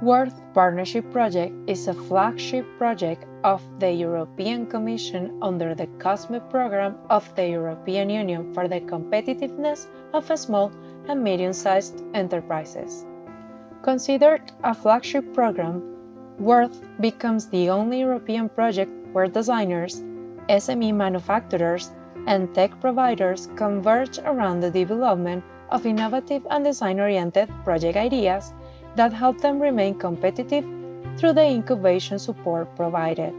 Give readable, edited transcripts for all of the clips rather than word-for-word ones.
World Partnership Project is a flagship project of the European Commission under the COSME program of the European Union for the competitiveness of small and medium-sized enterprises. Considered a flagship program, Worth becomes the only European project where designers, SME manufacturers, and tech providers converge around the development of innovative and design-oriented project ideas that help them remain competitive through the incubation support provided.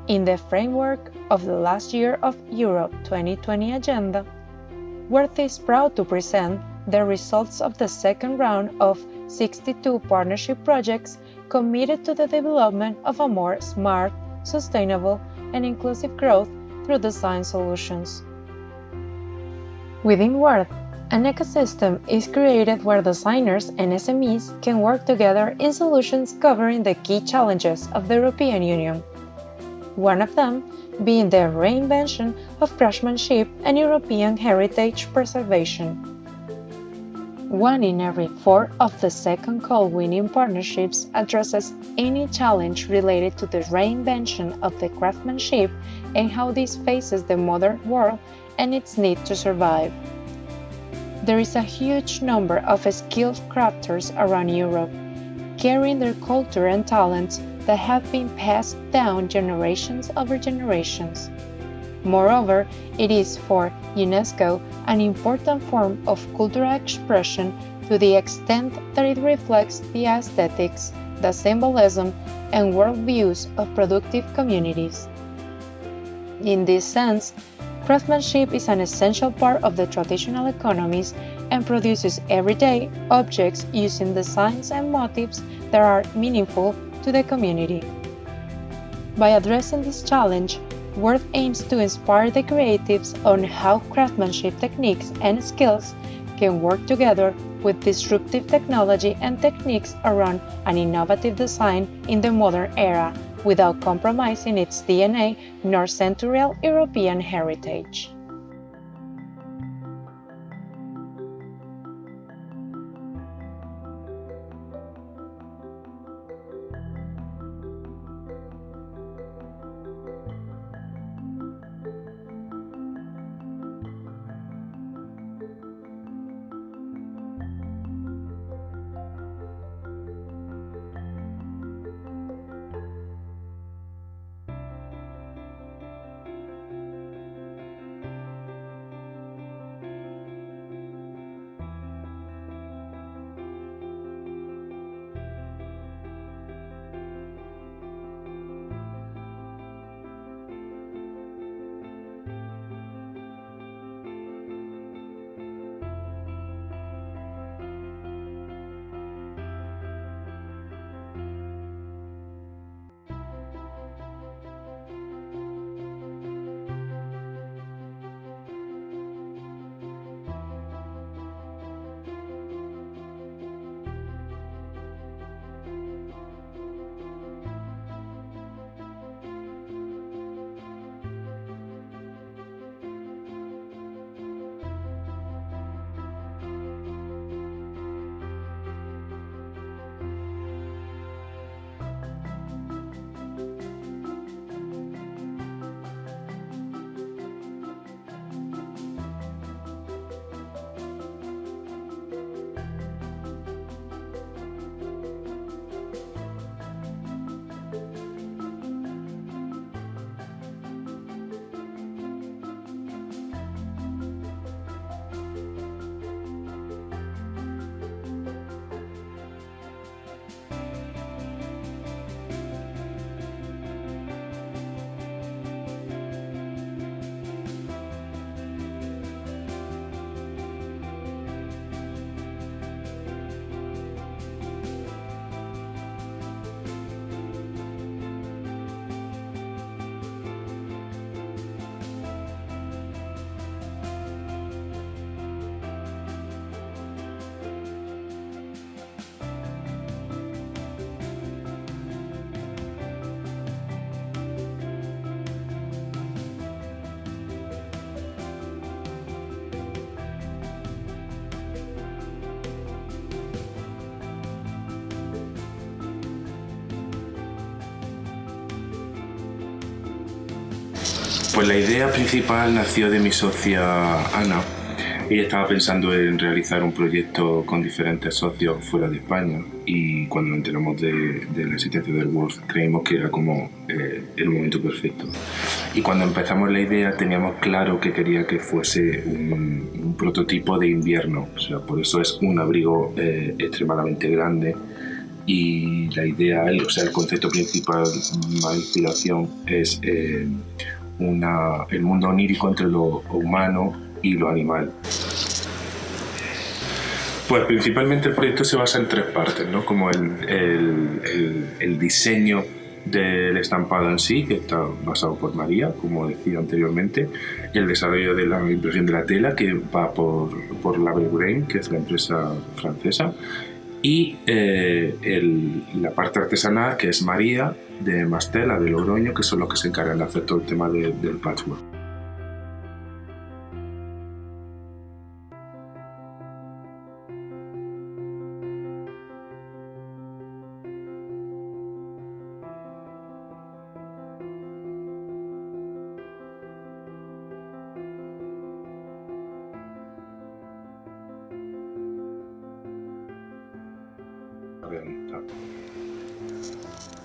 In the framework of the last year of Europe 2020 agenda, Worth is proud to present the results of the second round of 62 partnership projects committed to the development of a more smart, sustainable, and inclusive growth through design solutions. Within Worth, an ecosystem is created where designers and SMEs can work together in solutions covering the key challenges of the European Union. One of them being the reinvention of craftsmanship and European heritage preservation. 1 in every 4 of the second call winning partnerships addresses any challenge related to the reinvention of the craftsmanship and how this faces the modern world and its need to survive. There is a huge number of skilled crafters around Europe, carrying their culture and talents that have been passed down generations over generations. Moreover, it is for UNESCO an important form of cultural expression to the extent that it reflects the aesthetics, the symbolism, and worldviews of productive communities. In this sense, craftsmanship is an essential part of the traditional economies and produces everyday objects using designs and motifs that are meaningful to the community. By addressing this challenge, Worth aims to inspire the creatives on how craftsmanship techniques and skills can work together with disruptive technology and techniques around an innovative design in the modern era without compromising its DNA nor centurial European heritage. Pues la idea principal nació de mi socia Ana. Ella estaba pensando en realizar un proyecto con diferentes socios fuera de España y cuando nos enteramos de la existencia del World creímos que era como el momento perfecto. Y cuando empezamos la idea teníamos claro que quería que fuese un prototipo de invierno, o sea, por eso es un abrigo extremadamente grande y la idea, el concepto principal, la inspiración es el mundo onírico entre lo humano y lo animal. Pues principalmente el proyecto se basa en tres partes, ¿no? Como el diseño del estampado en sí, que está basado por María, como decía anteriormente, el desarrollo de la impresión de la tela, que va por Label Grain, que es la empresa francesa, y la parte artesanal, que es María, de Mastela, de Logroño, que son los que se encargan de hacer todo el tema del patchwork.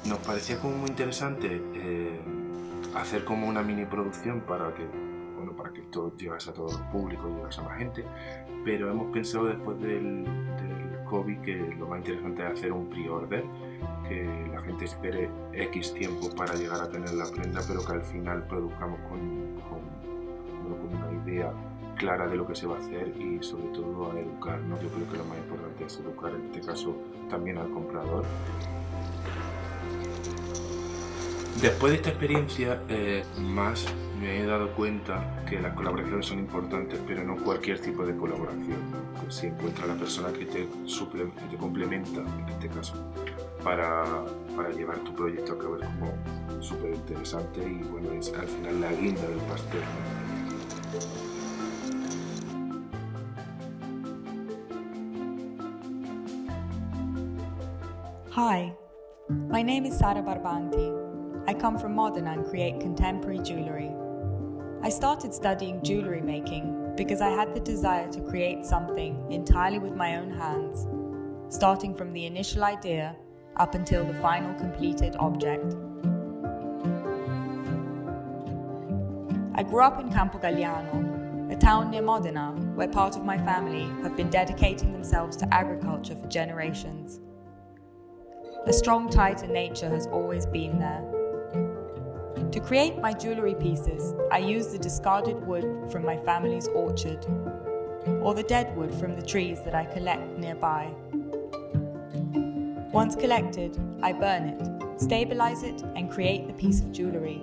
Nos parecía como muy interesante hacer como una mini producción para que esto llegase a todo el público, llegase a más gente, pero hemos pensado después del COVID que lo más interesante es hacer un pre-order, que la gente espere X tiempo para llegar a tener la prenda, pero que al final produzcamos con una idea clara de lo que se va a hacer y sobre todo a educar, ¿no? Yo creo que lo más importante es educar, en este caso también al comprador. Después de esta experiencia, más me he dado cuenta que las colaboraciones son importantes, pero no cualquier tipo de colaboración, ¿no? Pues si encuentras la persona que te complementa, en este caso, para llevar tu proyecto a cabo, es como súper interesante y bueno, es al final la guinda del pastel, ¿no? Hi, my name is Sara Barbanti. I come from Modena and create contemporary jewellery. I started studying jewellery making because I had the desire to create something entirely with my own hands, starting from the initial idea up until the final completed object. I grew up in Campo Galliano, a town near Modena where part of my family have been dedicating themselves to agriculture for generations. A strong tie to nature has always been there. To create my jewellery pieces, I use the discarded wood from my family's orchard, or the dead wood from the trees that I collect nearby. Once collected, I burn it, stabilise it, and create the piece of jewellery.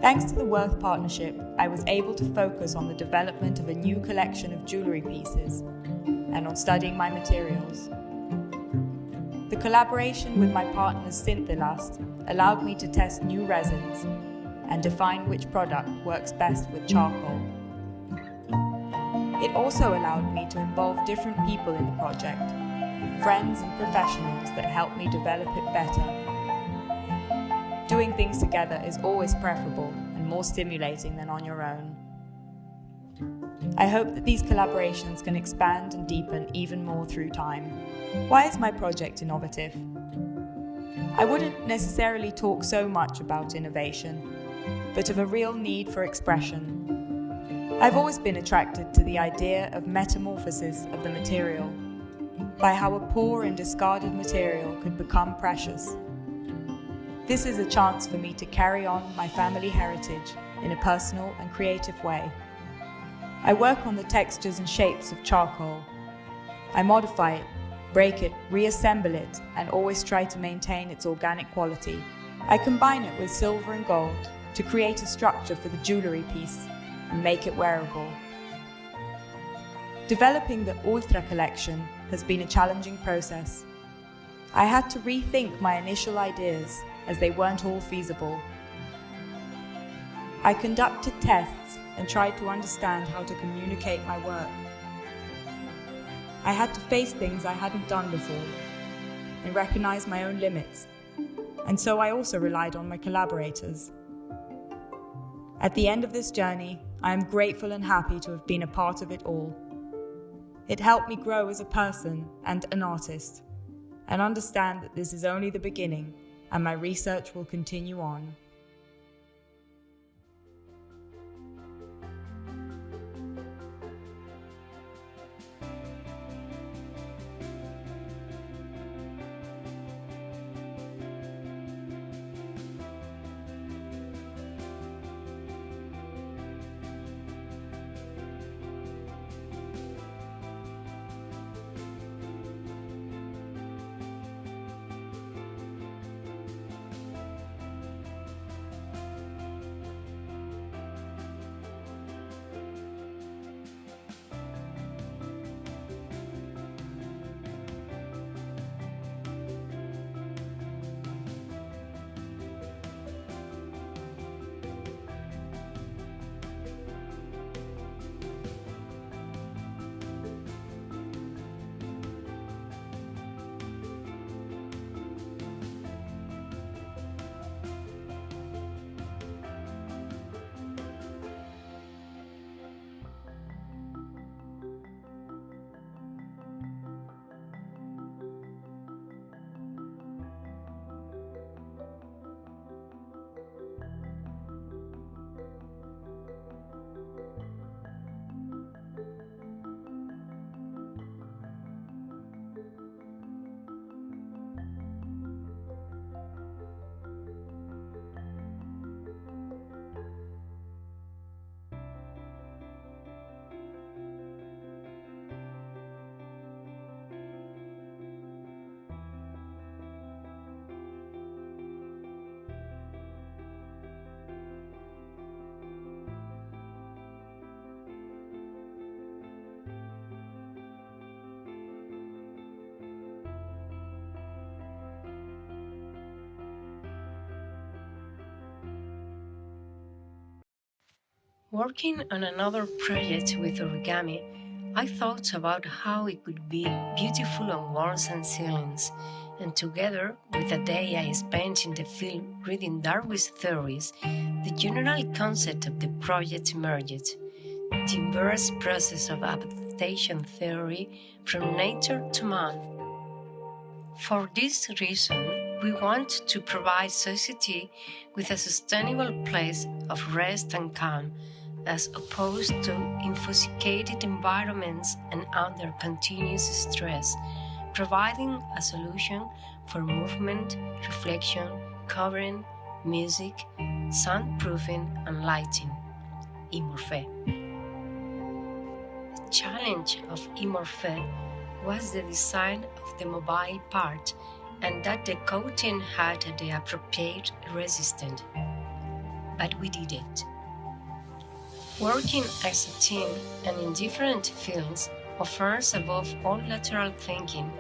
Thanks to the Worth Partnership, I was able to focus on the development of a new collection of jewellery pieces and on studying my materials. The collaboration with my partners Synthilast allowed me to test new resins and define which product works best with charcoal. It also allowed me to involve different people in the project, friends and professionals that helped me develop it better. Doing things together is always preferable and more stimulating than on your own. I hope that these collaborations can expand and deepen even more through time. Why is my project innovative? I wouldn't necessarily talk so much about innovation, but of a real need for expression. I've always been attracted to the idea of metamorphosis of the material, by how a poor and discarded material could become precious. This is a chance for me to carry on my family heritage in a personal and creative way. I work on the textures and shapes of charcoal. I modify it, break it, reassemble it, and always try to maintain its organic quality. I combine it with silver and gold to create a structure for the jewellery piece and make it wearable. Developing the Ultra collection has been a challenging process. I had to rethink my initial ideas as they weren't all feasible. I conducted tests and tried to understand how to communicate my work. I had to face things I hadn't done before and recognize my own limits, and so I also relied on my collaborators. At the end of this journey, I am grateful and happy to have been a part of it all. It helped me grow as a person and an artist, and understand that this is only the beginning, and my research will continue on. Working on another project with origami, I thought about how it could be beautiful on walls and ceilings, and together with a day I spent in the field reading Darwin's theories, the general concept of the project emerged: the inverse process of adaptation theory from nature to man. For this reason, we want to provide society with a sustainable place of rest and calm, as opposed to intoxicated environments and under continuous stress, providing a solution for movement, reflection, covering, music, soundproofing, and lighting. Imorphe. The challenge of Imorphe was the design of the mobile part and that the coating had the appropriate resistance. But we did it. Working as a team and in different fields offers above all lateral thinking.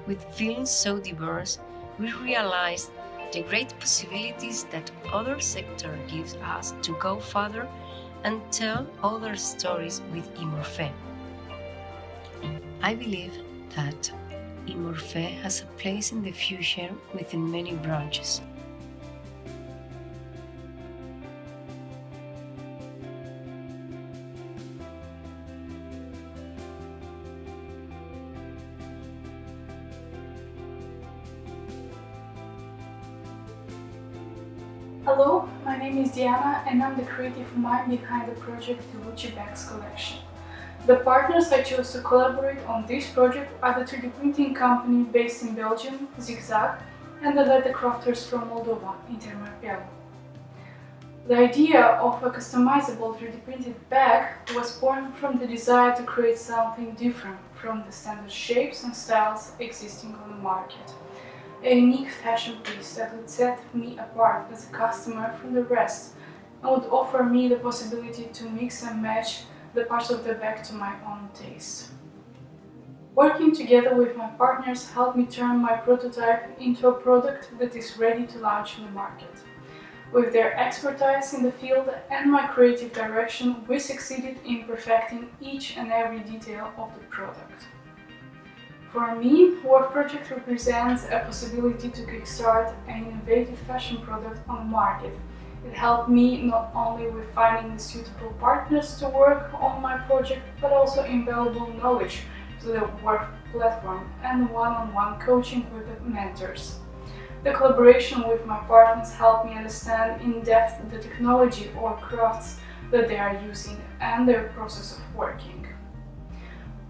With fields so diverse, we realized the great possibilities that other sector gives us to go further and tell other stories with Imorphe. I believe that Imorphe has a place in the future within many branches. Hello, my name is Diana and I'm the creative mind behind the project The Gucci Bags collection. The partners I chose to collaborate on this project are the 3D printing company based in Belgium, Zigzag, and the leather crafters from Moldova, Intermarpialo. The idea of a customizable 3D printed bag was born from the desire to create something different from the standard shapes and styles existing on the market. A unique fashion piece that would set me apart as a customer from the rest and would offer me the possibility to mix and match the parts of the bag to my own taste. Working together with my partners helped me turn my prototype into a product that is ready to launch in the market. With their expertise in the field and my creative direction, we succeeded in perfecting each and every detail of the product. For me, Work Project represents a possibility to kickstart an innovative fashion product on the market, It helped me not only with finding suitable partners to work on my project, but also invaluable knowledge to the work platform and one-on-one coaching with the mentors. The collaboration with my partners helped me understand in depth the technology or crafts that they are using and their process of working.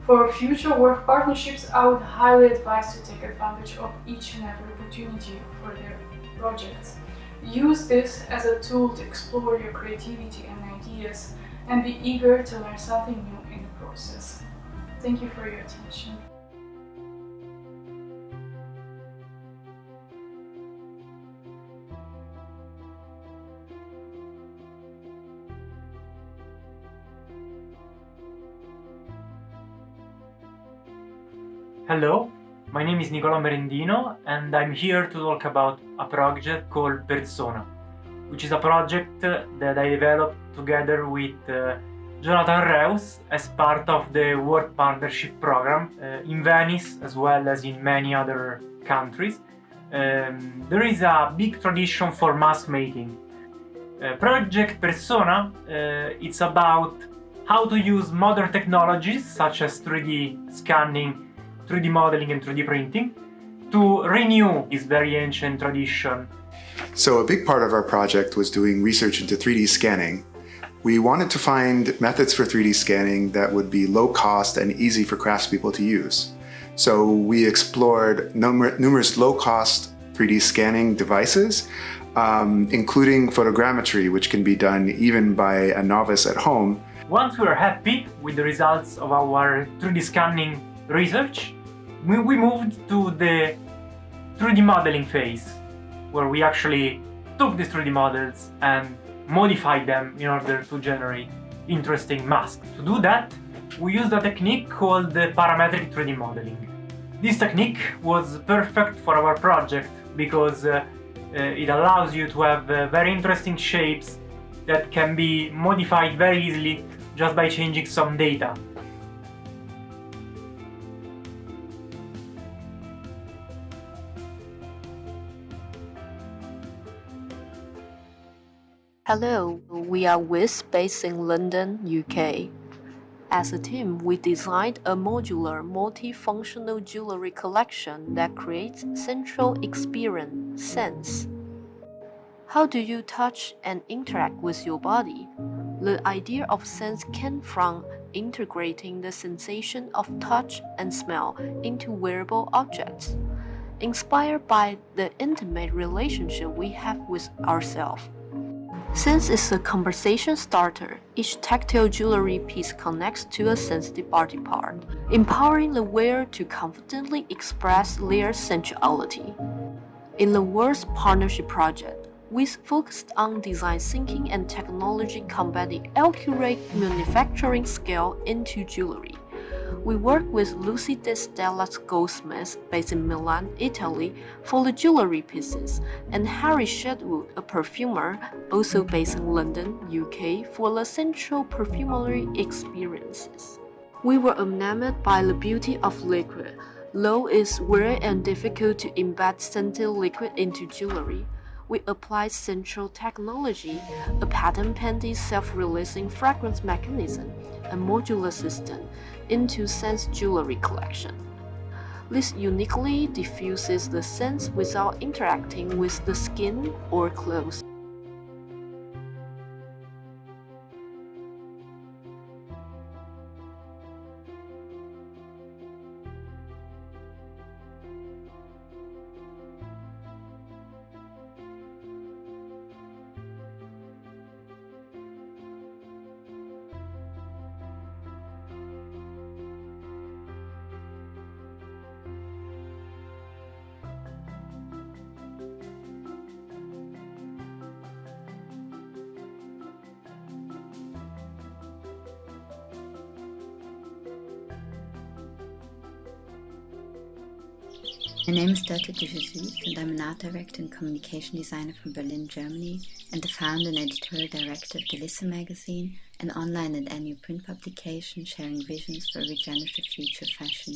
For future work partnerships, I would highly advise to take advantage of each and every opportunity for their projects. Use this as a tool to explore your creativity and ideas and be eager to learn something new in the process. Thank you for your attention. Hello, my name is Nicola Merendino and I'm here to talk about a project called Persona, which is a project that I developed together with Jonathan Reus as part of the World Partnership Program in Venice as well as in many other countries. There is a big tradition for mask making. Project Persona, it's about how to use modern technologies such as 3D scanning, 3D modeling and 3D printing to renew this very ancient tradition. So a big part of our project was doing research into 3D scanning. We wanted to find methods for 3D scanning that would be low cost and easy for craftspeople to use. So we explored numerous low cost 3D scanning devices, including photogrammetry, which can be done even by a novice at home. Once we were happy with the results of our 3D scanning research, we moved to the 3D modeling phase, where we actually took these 3D models and modified them in order to generate interesting masks. To do that, we used a technique called the Parametric 3D modeling. This technique was perfect for our project because it allows you to have very interesting shapes that can be modified very easily just by changing some data. Hello, we are Wiz based in London, UK. As a team, we designed a modular, multifunctional jewelry collection that creates central experience sense. How do you touch and interact with your body? The idea of sense came from integrating the sensation of touch and smell into wearable objects, inspired by the intimate relationship we have with ourselves. Sense is a conversation starter. Each tactile jewelry piece connects to a sensitive body part, empowering the wearer to confidently express their sensuality. In the World Partnership Project, we focused on design thinking and technology combining accurate manufacturing scale into jewelry. We worked with Lucy De Stella's goldsmith based in Milan, Italy, for the jewelry pieces, and Harry Shedwood, a perfumer, also based in London, UK, for the central perfumery experiences. We were enamored by the beauty of liquid. Though it's rare and difficult to embed scented liquid into jewelry, we applied central technology, a patent-pending self-releasing fragrance mechanism, and modular system into Sense jewelry collection. This uniquely diffuses the sense without interacting with the skin or clothes. My name is Dörte de Jesus and I'm an art director and communication designer from Berlin, Germany, and the founder and editorial director of the Listen magazine, an online and annual print publication sharing visions for a regenerative future fashion.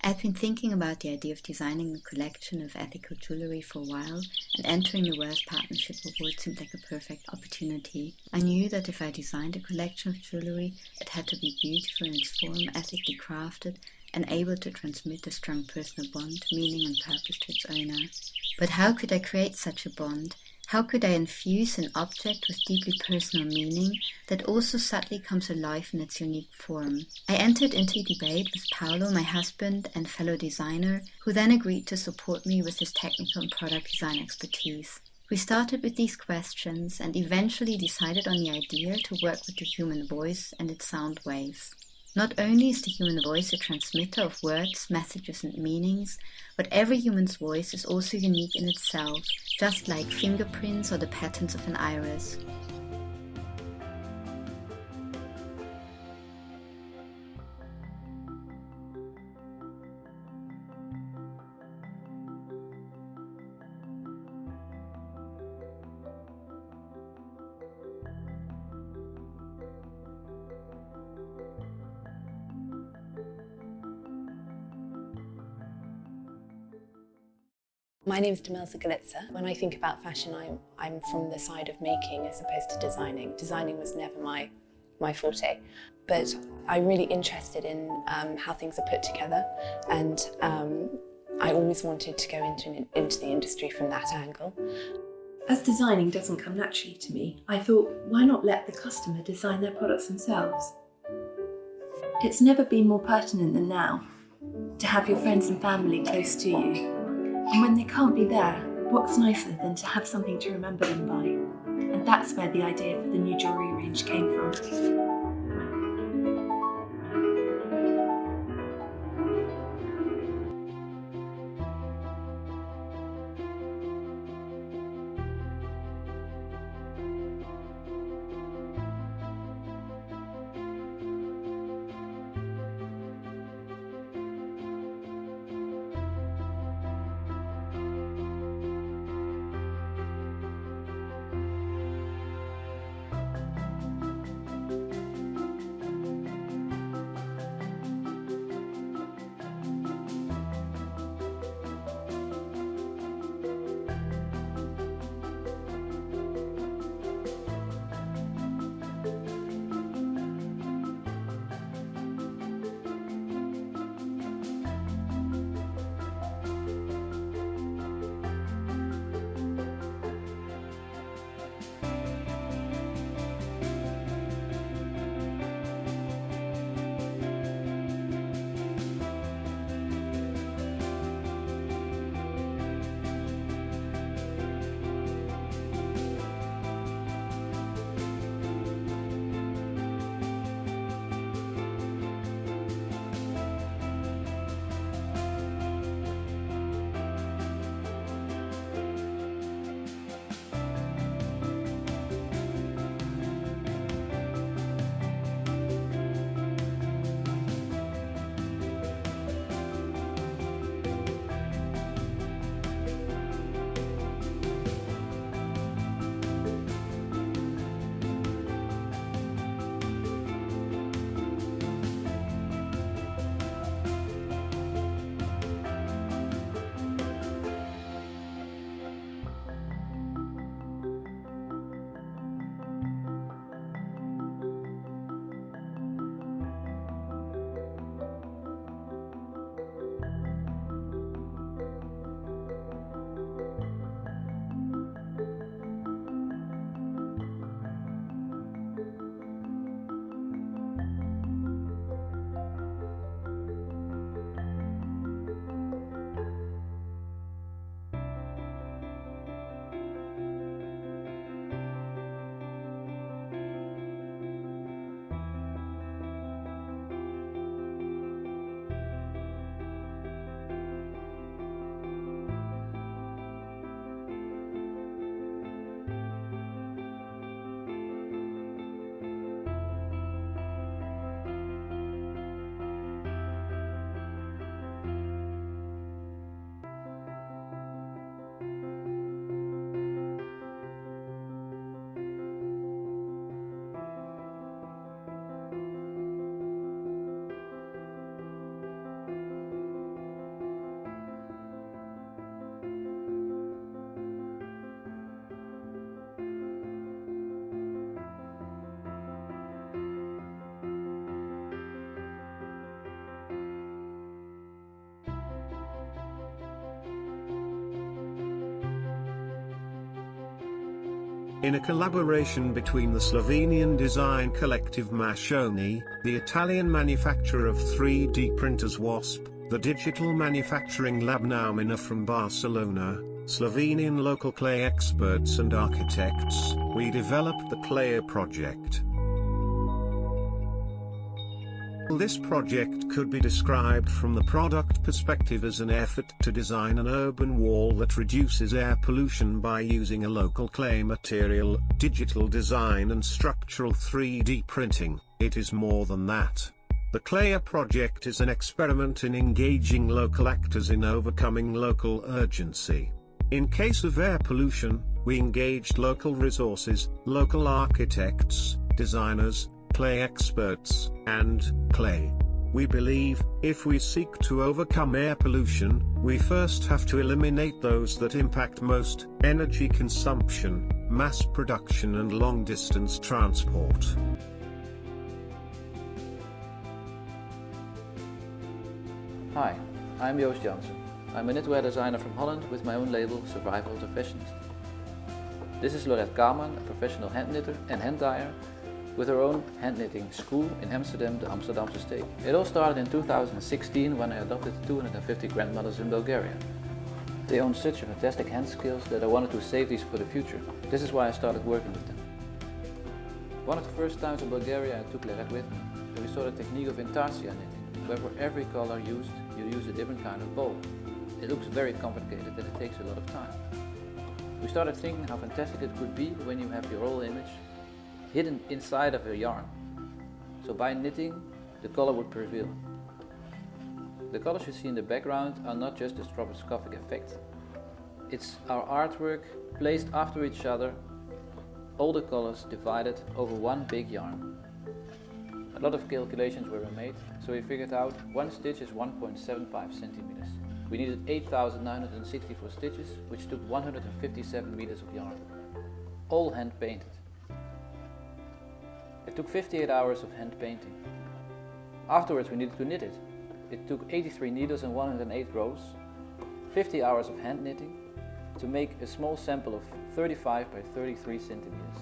I've been thinking about the idea of designing a collection of ethical jewellery for a while, and entering the World Partnership Award seemed like a perfect opportunity. I knew that if I designed a collection of jewellery, it had to be beautiful in its form, ethically crafted, and able to transmit a strong personal bond, meaning and purpose to its owner. But how could I create such a bond? How could I infuse an object with deeply personal meaning that also subtly comes alive in its unique form? I entered into a debate with Paolo, my husband and fellow designer, who then agreed to support me with his technical and product design expertise. We started with these questions and eventually decided on the idea to work with the human voice and its sound waves. Not only is the human voice a transmitter of words, messages and meanings, but every human's voice is also unique in itself, just like fingerprints or the patterns of an iris. My name is Demelza Galitza. When I think about fashion, I'm from the side of making as opposed to designing. Designing was never my forte, but I'm really interested in how things are put together, and I always wanted to go into the industry from that angle. As designing doesn't come naturally to me, I thought, why not let the customer design their products themselves? It's never been more pertinent than now to have your friends and family close to you. And when they can't be there, what's nicer than to have something to remember them by? And that's where the idea for the new jewellery range came from. In a collaboration between the Slovenian design collective Mashoni, the Italian manufacturer of 3D printers WASP, the digital manufacturing lab Naumina from Barcelona, Slovenian local clay experts and architects, we developed the Clay project. This project could be described from the product perspective as an effort to design an urban wall that reduces air pollution by using a local clay material, digital design and structural 3D printing. It is more than that. The Clay project is an experiment in engaging local actors in overcoming local urgency. In case of air pollution, we engaged local resources, local architects, designers, clay experts, and clay. We believe, if we seek to overcome air pollution, we first have to eliminate those that impact most: energy consumption, mass production and long-distance transport. Hi, I'm Joost Jansen. I'm a knitwear designer from Holland with my own label Survival to Fashionist. This is Lorette Kaman, a professional hand knitter and hand dyer, with her own hand knitting school in Amsterdam, the Amsterdamse Steek. It all started in 2016 when I adopted 250 grandmothers in Bulgaria. They own such fantastic hand skills that I wanted to save these for the future. This is why I started working with them. One of the first times in Bulgaria I took Lorette with me, and we saw the technique of intarsia knitting, where for every color used, you use a different kind of bowl. It looks very complicated and it takes a lot of time. We started thinking how fantastic it could be when you have your whole image hidden inside of a yarn. So by knitting, the color would prevail. The colors you see in the background are not just a stroboscopic effect. It's our artwork placed after each other, all the colors divided over one big yarn. A lot of calculations were made, so we figured out one stitch is 1.75 centimeters. We needed 8,964 stitches, which took 157 meters of yarn, all hand painted. It took 58 hours of hand painting. Afterwards we needed to knit it. It took 83 needles and 108 rows, 50 hours of hand knitting to make a small sample of 35 by 33 centimeters.